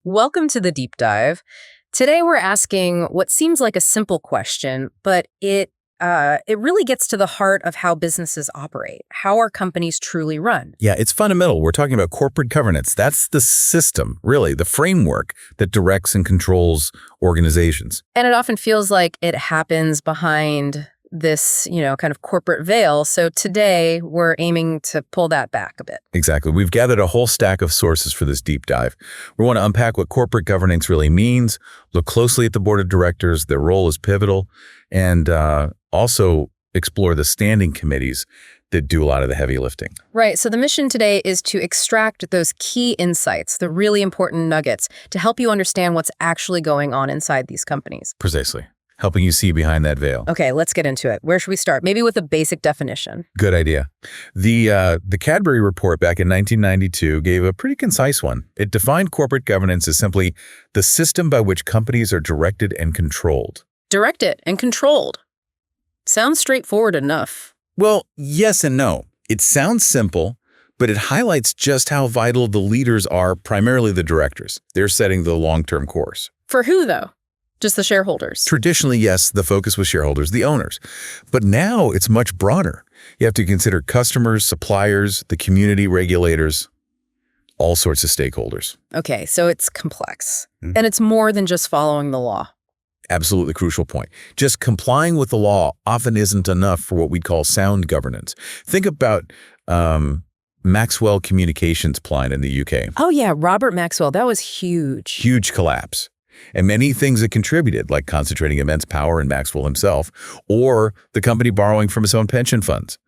Welcome to the deep dive. Today we're asking what seems like a simple question, but it really gets to the heart of how businesses operate. How are companies truly run? Yeah, it's fundamental. We're talking about corporate governance. That's the system, really, the framework that directs and controls organizations. And it often feels like it happens behind this, kind of corporate veil. So today we're aiming to pull that back a bit. Exactly. We've gathered a whole stack of sources for this deep dive. We want to unpack what corporate governance really means, look closely at the board of directors, their role is pivotal, and also explore the standing committees that do a lot of the heavy lifting. Right. So the mission today is to extract those key insights, the really important nuggets, to help you understand what's actually going on inside these companies. Precisely. Helping you see behind that veil. Okay, let's get into it. Where should we start? Maybe with a basic definition. Good idea. The Cadbury report back in 1992 gave a pretty concise one. It defined corporate governance as simply the system by which companies are directed and controlled. Directed and controlled. Sounds straightforward enough. Well, yes and no. It sounds simple, but it highlights just how vital the leaders are, primarily the directors. They're setting the long-term course. For who, though? Just the shareholders? Traditionally, yes, the focus was shareholders, the owners. But now it's much broader. You have to consider customers, suppliers, the community, regulators, all sorts of stakeholders. Okay, so it's complex. And it's more than just following the law. Absolutely crucial point. Just complying with the law often isn't enough for what we call sound governance. Think about Maxwell Communications plant in the UK. Oh yeah, Robert Maxwell, that was huge. Huge collapse. And many things that contributed, like concentrating immense power in Maxwell himself, or the company borrowing from its own pension funds.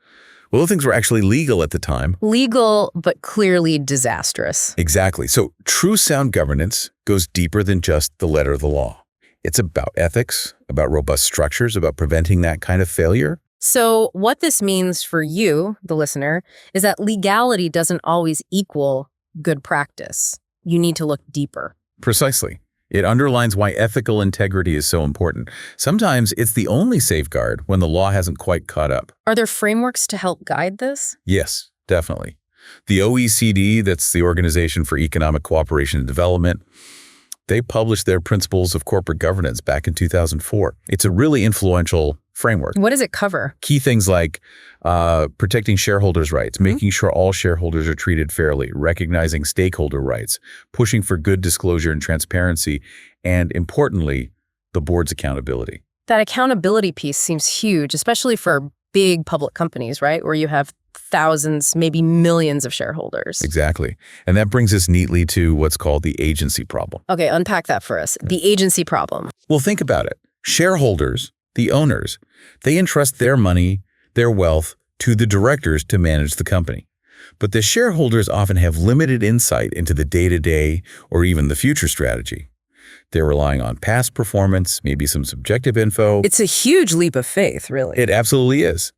Well, those things were actually legal at the time. Legal, but clearly disastrous. Exactly. So true sound governance goes deeper than just the letter of the law. It's about ethics, about robust structures, about preventing that kind of failure. So what this means for you, the listener, is that legality doesn't always equal good practice. You need to look deeper. Precisely. It underlines why ethical integrity is so important. Sometimes it's the only safeguard when the law hasn't quite caught up. Are there frameworks to help guide this? Yes, definitely. The OECD, that's the Organization for Economic Cooperation and Development, they published their Principles of Corporate Governance back in 2004. It's a really influential framework. What does it cover? Key things like protecting shareholders' rights, making sure all shareholders are treated fairly, recognizing stakeholder rights, pushing for good disclosure and transparency, and importantly, the board's accountability. That accountability piece seems huge, especially for big public companies, right? Where you have thousands, maybe millions of shareholders. Exactly. And that brings us neatly to what's called the agency problem. Okay, unpack that for us. The agency problem. Well, think about it. Shareholders, the owners, they entrust their money, their wealth, to the directors to manage the company. But the shareholders often have limited insight into the day-to-day or even the future strategy. They're relying on past performance, maybe some subjective info. It's a huge leap of faith, really. It absolutely is.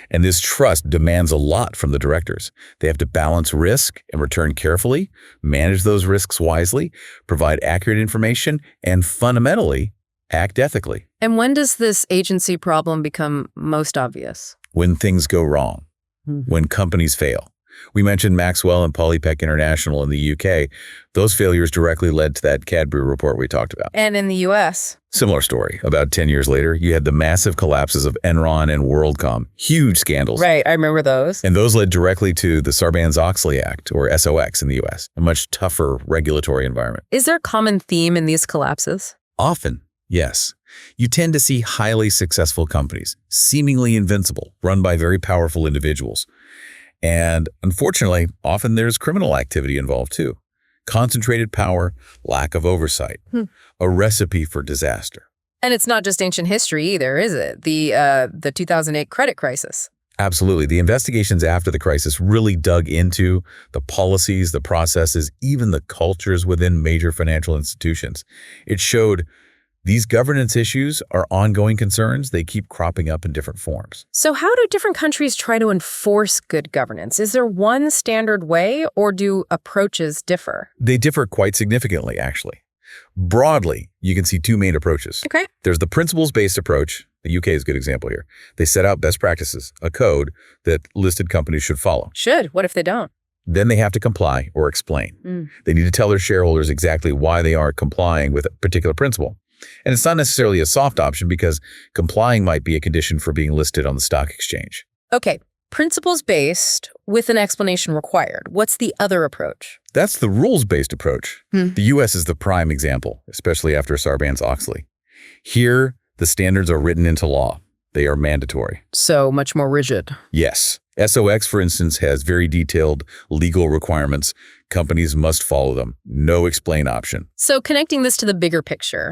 And this trust demands a lot from the directors. They have to balance risk and return carefully, manage those risks wisely, provide accurate information, and fundamentally, act ethically. And when does this agency problem become most obvious? When things go wrong, when companies fail. We mentioned Maxwell and Polypec International in the UK. Those failures directly led to that Cadbury report we talked about. And in the US? Similar story. About 10 years later, you had the massive collapses of Enron and WorldCom. Huge scandals. Right, I remember those. And those led directly to the Sarbanes-Oxley Act, or SOX in the US, a much tougher regulatory environment. Is there a common theme in these collapses? Often, yes. You tend to see highly successful companies, seemingly invincible, run by very powerful individuals. And unfortunately, often there's criminal activity involved too. Concentrated power, lack of oversight, a recipe for disaster. And it's not just ancient history either, is it? The 2008 credit crisis. Absolutely. The investigations after the crisis really dug into the policies, the processes, even the cultures within major financial institutions. It showed these governance issues are ongoing concerns. They keep cropping up in different forms. So how do different countries try to enforce good governance? Is there one standard way, or do approaches differ? They differ quite significantly, actually. Broadly, you can see two main approaches. Okay. There's the principles-based approach. The UK is a good example here. They set out best practices, a code that listed companies should follow. Should. What if they don't? Then they have to comply or explain. They need to tell their shareholders exactly why they aren't complying with a particular principle. And it's not necessarily a soft option because complying might be a condition for being listed on the stock exchange. Okay, principles-based with an explanation required. What's the other approach? That's the rules-based approach. The U.S. is the prime example, especially after Sarbanes-Oxley. Here, the standards are written into law. They are mandatory. So much more rigid. Yes. SOX, for instance, has very detailed legal requirements. Companies must follow them. No explain option. So connecting this to the bigger picture,